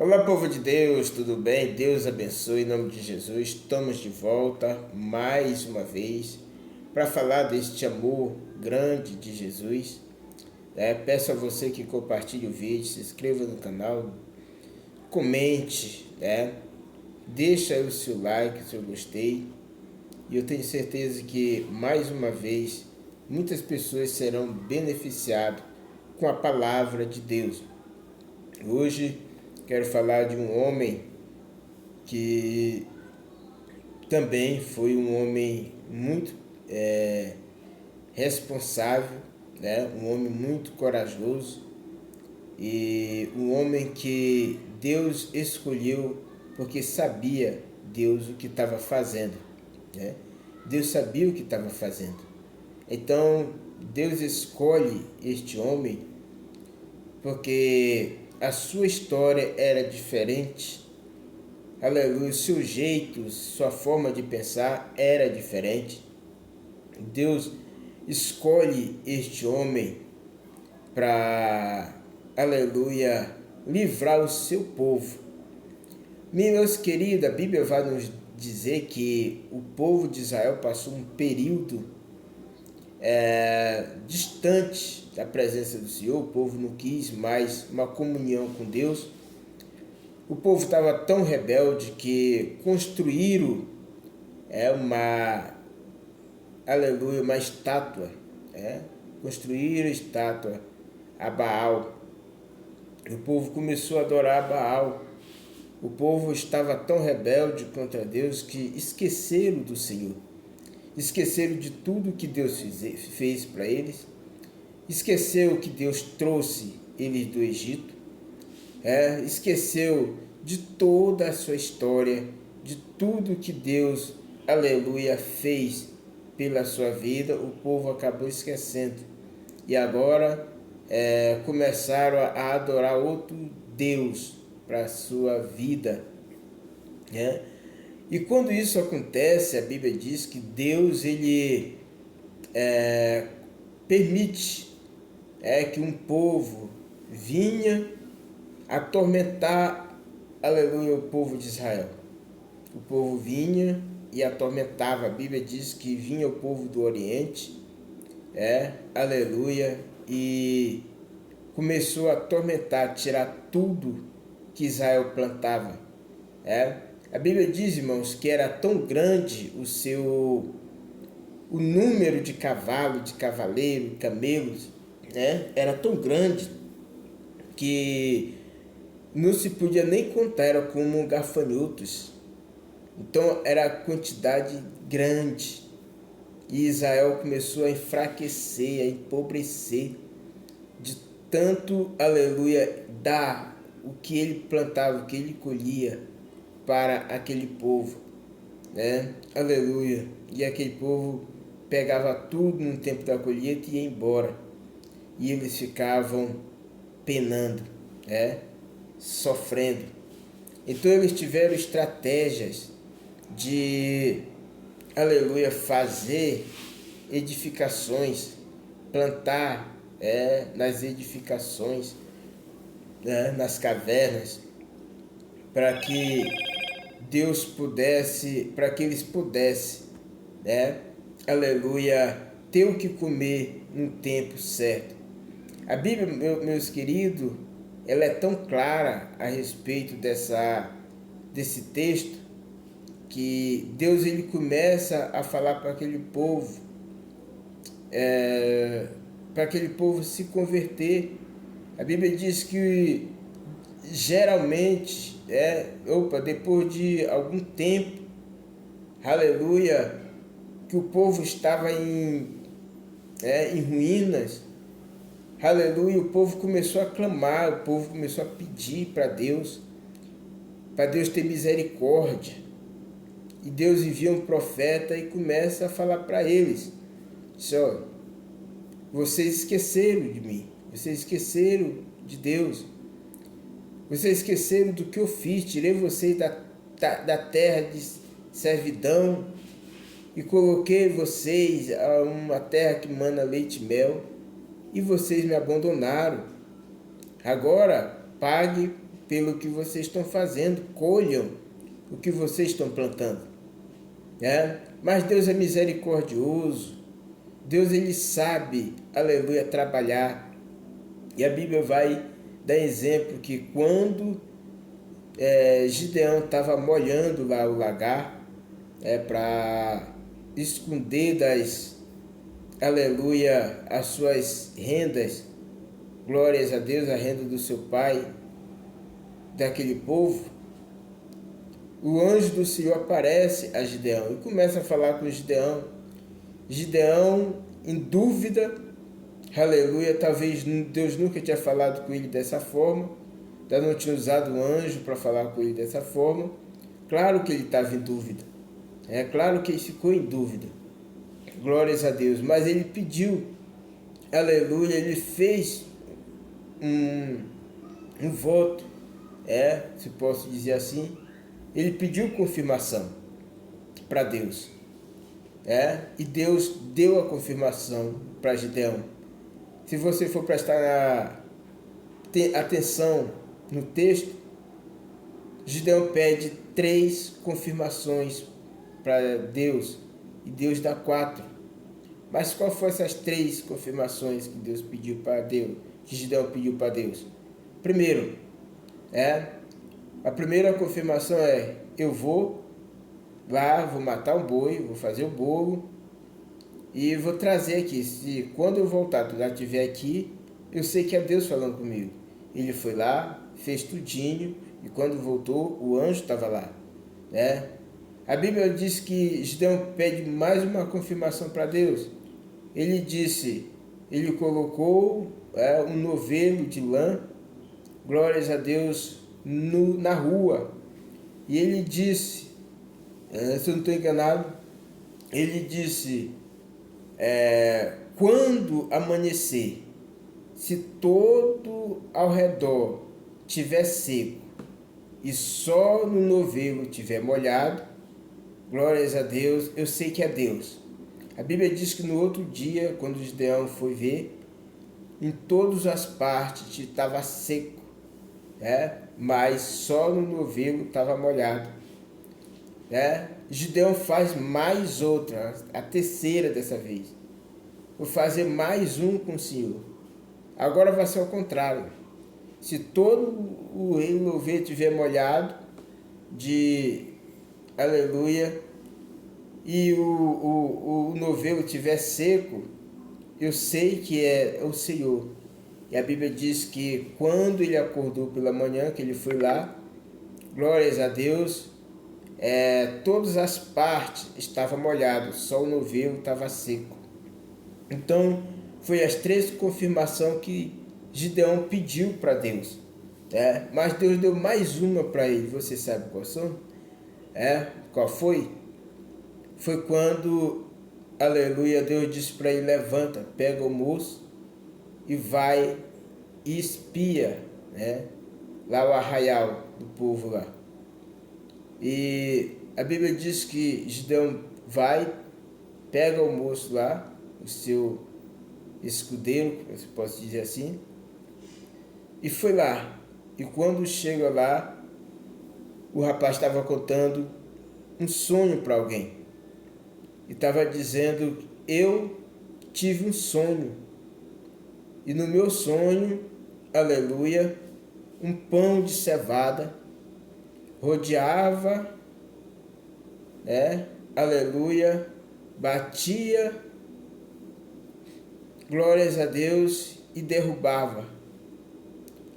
Olá, povo de Deus, tudo bem? Deus abençoe em nome de Jesus. Estamos de volta mais uma vez para falar deste amor grande de Jesus. Peço a você que compartilhe o vídeo, se inscreva no canal, comente, deixa aí o seu like, o seu gostei. E eu tenho certeza que mais uma vez muitas pessoas serão beneficiadas com a palavra de Deus. Hoje quero falar de um homem que também foi um homem muito responsável, um homem muito corajoso e um homem que Deus escolheu porque sabia Deus o que estava fazendo. Deus sabia o que estava fazendo. Então Deus escolhe este homem porque a sua história era diferente. Aleluia, o seu jeito, sua forma de pensar era diferente. Deus escolhe este homem para, aleluia, livrar o seu povo. Meus queridos, a Bíblia vai nos dizer que o povo de Israel passou um período distante da presença do Senhor. O povo não quis mais uma comunhão com Deus. O povo estava tão rebelde que construíram uma estátua. Construíram estátua a Baal. O povo começou a adorar a Baal. O povo estava tão rebelde contra Deus que esqueceram do Senhor. Esqueceram de tudo que Deus fez para eles. Esqueceu que Deus trouxe eles do Egito. Esqueceu de toda a sua história, de tudo que Deus, aleluia, fez pela sua vida. O povo acabou esquecendo. E agora começaram a adorar outro Deus para a sua vida. E quando isso acontece, a Bíblia diz que Deus ele permite que um povo vinha atormentar, aleluia, o povo de Israel. O povo vinha e atormentava. A Bíblia diz que vinha o povo do Oriente, aleluia, e começou a atormentar, tirar tudo que Israel plantava. A Bíblia diz, irmãos, que era tão grande o número de cavalos, de cavaleiros, camelos, era tão grande que não se podia nem contar, era como gafanhotos. Então era a quantidade grande. E Israel começou a enfraquecer, a empobrecer, de tanto, aleluia, dar o que ele plantava, o que ele colhia para aquele povo, aleluia. E aquele povo pegava tudo no tempo da colheita e ia embora. E eles ficavam penando, sofrendo. Então eles tiveram estratégias de, aleluia, fazer edificações, plantar nas edificações, nas cavernas, para que Deus pudesse, para que eles pudessem, aleluia, ter o que comer no tempo certo. A Bíblia, meus queridos, ela é tão clara a respeito desse texto, que Deus ele começa a falar para aquele povo, se converter. A Bíblia diz que geralmente, depois de algum tempo, aleluia, que o povo estava em ruínas, aleluia, o povo começou a clamar, o povo começou a pedir para Deus ter misericórdia. E Deus envia um profeta e começa a falar para eles: vocês esqueceram de mim, vocês esqueceram de Deus, vocês esqueceram do que eu fiz, tirei vocês da terra de servidão e coloquei vocês a uma terra que mana leite e mel, e vocês me abandonaram. Agora pague pelo que vocês estão fazendo, colham o que vocês estão plantando. Mas Deus é misericordioso, Deus ele sabe, aleluia, trabalhar. E a Bíblia vai dar exemplo que quando Gideão estava molhando lá o lagar, para esconder aleluia, as suas rendas, glórias a Deus, a renda do seu pai, daquele povo, o anjo do Senhor aparece a Gideão e começa a falar com Gideão. Gideão, em dúvida, aleluia, talvez Deus nunca tinha falado com ele dessa forma, não tinha usado um anjo para falar com ele dessa forma. Claro que ele estava em dúvida, claro que ele ficou em dúvida, glórias a Deus, mas ele pediu, aleluia, ele fez um voto, se posso dizer assim, ele pediu confirmação para Deus, e Deus deu a confirmação para Gideão. Se você for prestar atenção no texto, Gideão pede 3 confirmações para Deus e Deus dá 4. Mas qual foram essas 3 confirmações que Deus pediu para Deus, que Gideão pediu para Deus? Primeiro, a primeira confirmação eu vou lá, vou matar um boi, vou fazer o bolo e vou trazer aqui. Se quando eu voltar, tu já estiver aqui, eu sei que é Deus falando comigo. Ele foi lá, fez tudinho e quando voltou, o anjo estava lá. A Bíblia diz que Gideão pede mais uma confirmação para Deus. Ele colocou um novelo de lã, glórias a Deus, na rua. E ele disse, se eu não estou enganado, ele disse, quando amanhecer, se todo ao redor tiver seco e só no novelo tiver molhado, glórias a Deus, eu sei que é Deus. A Bíblia diz que no outro dia, quando Gideão foi ver, em todas as partes estava seco, mas só no novelo estava molhado. Gideão faz mais outra, a terceira dessa vez. Vou fazer mais um com o Senhor. Agora vai ser ao contrário. Se todo o novelo estiver molhado, aleluia, e o novelo estiver seco, eu sei que é o Senhor. E a Bíblia diz que quando ele acordou pela manhã, que ele foi lá, glórias a Deus, todas as partes estavam molhadas, só o novelo estava seco. Então, foi as 3 confirmações que Gideão pediu para Deus. Mas Deus deu mais uma para ele. Você sabe qual são? Qual foi? Foi quando, aleluia, Deus disse para ele, levanta, pega o moço e vai e espia, lá o arraial do povo lá. E a Bíblia diz que Gideão vai, pega o moço lá, o seu escudeiro, se posso dizer assim, e foi lá. E quando chega lá, o rapaz estava contando um sonho para alguém. E estava dizendo, eu tive um sonho. E no meu sonho, aleluia, um pão de cevada rodeava, aleluia, batia, glórias a Deus, e derrubava.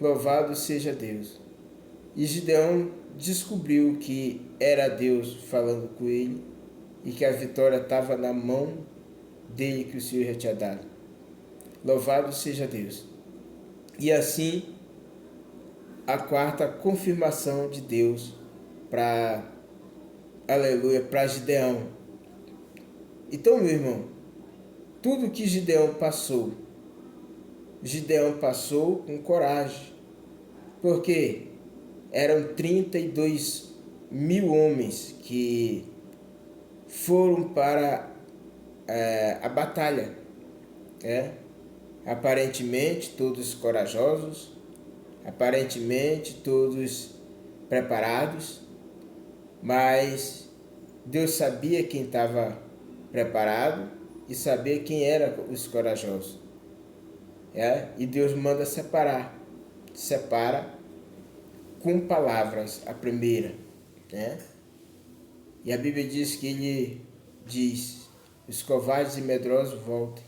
Louvado seja Deus. E Gideão descobriu que era Deus falando com ele e que a vitória estava na mão dele que o Senhor já tinha dado. Louvado seja Deus. E assim, a 4ª confirmação de Deus para Gideão. Então, meu irmão, tudo que Gideão passou com coragem, porque eram 32 mil homens que foram para a batalha, aparentemente todos corajosos, aparentemente todos preparados, mas Deus sabia quem estava preparado e sabia quem eram os corajosos. E Deus manda separar. Separa com palavras a primeira. E a Bíblia diz que ele diz: os covardes e medrosos voltem.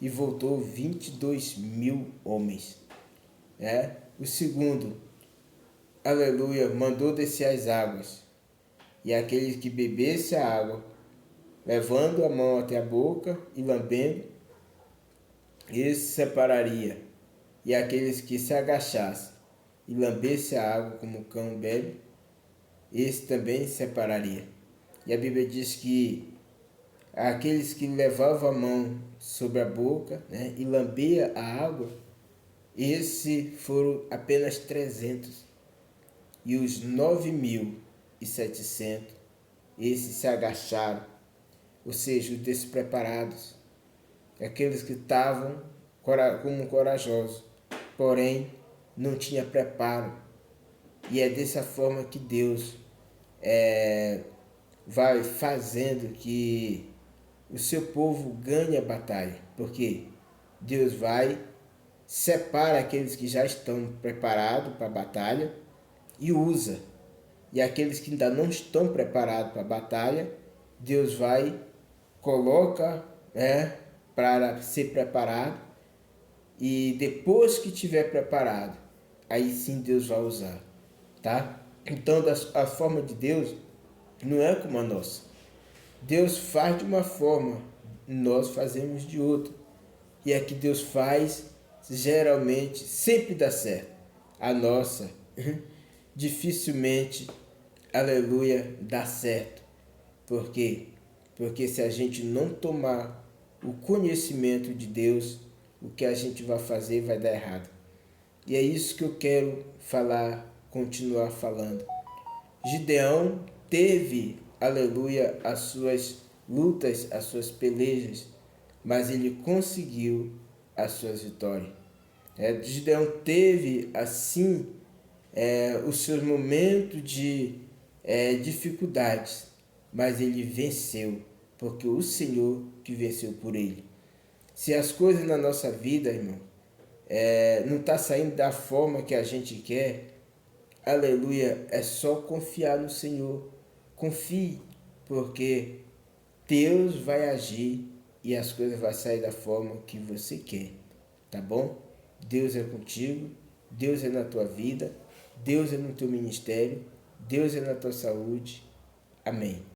E voltou 22.000 homens. O segundo, aleluia, mandou descer as águas. E aqueles que bebessem a água, levando a mão até a boca e lambendo, esse separaria. E aqueles que se agachassem e lambessem a água como o cão bebe, esse também separaria. E a Bíblia diz que aqueles que levavam a mão sobre a boca, e lambia a água, esses foram apenas 300. E os 9.700, esses se agacharam, ou seja, os despreparados, aqueles que estavam como corajosos, porém não tinha preparo. E é dessa forma que Deus vai fazendo que o seu povo ganhe a batalha, porque Deus vai, separa aqueles que já estão preparados para a batalha e usa. E aqueles que ainda não estão preparados para a batalha, Deus vai, coloca para ser preparado, e depois que estiver preparado, aí sim Deus vai usar, tá? Então a forma de Deus não é como a nossa. Deus faz de uma forma, nós fazemos de outra. E a que Deus faz, geralmente, sempre dá certo. A nossa, dificilmente, aleluia, dá certo. Por quê? Porque se a gente não tomar o conhecimento de Deus, o que a gente vai fazer vai dar errado. E é isso que eu quero falar, continuar falando. Gideão teve, aleluia, as suas lutas, as suas pelejas, mas ele conseguiu as suas vitórias. Gideão teve, assim, os seus momentos de dificuldades, mas ele venceu, porque o Senhor que venceu por ele. Se as coisas na nossa vida, irmão, não está saindo da forma que a gente quer, aleluia, é só confiar no Senhor. Confie, porque Deus vai agir e as coisas vão sair da forma que você quer, tá bom? Deus é contigo, Deus é na tua vida, Deus é no teu ministério, Deus é na tua saúde. Amém.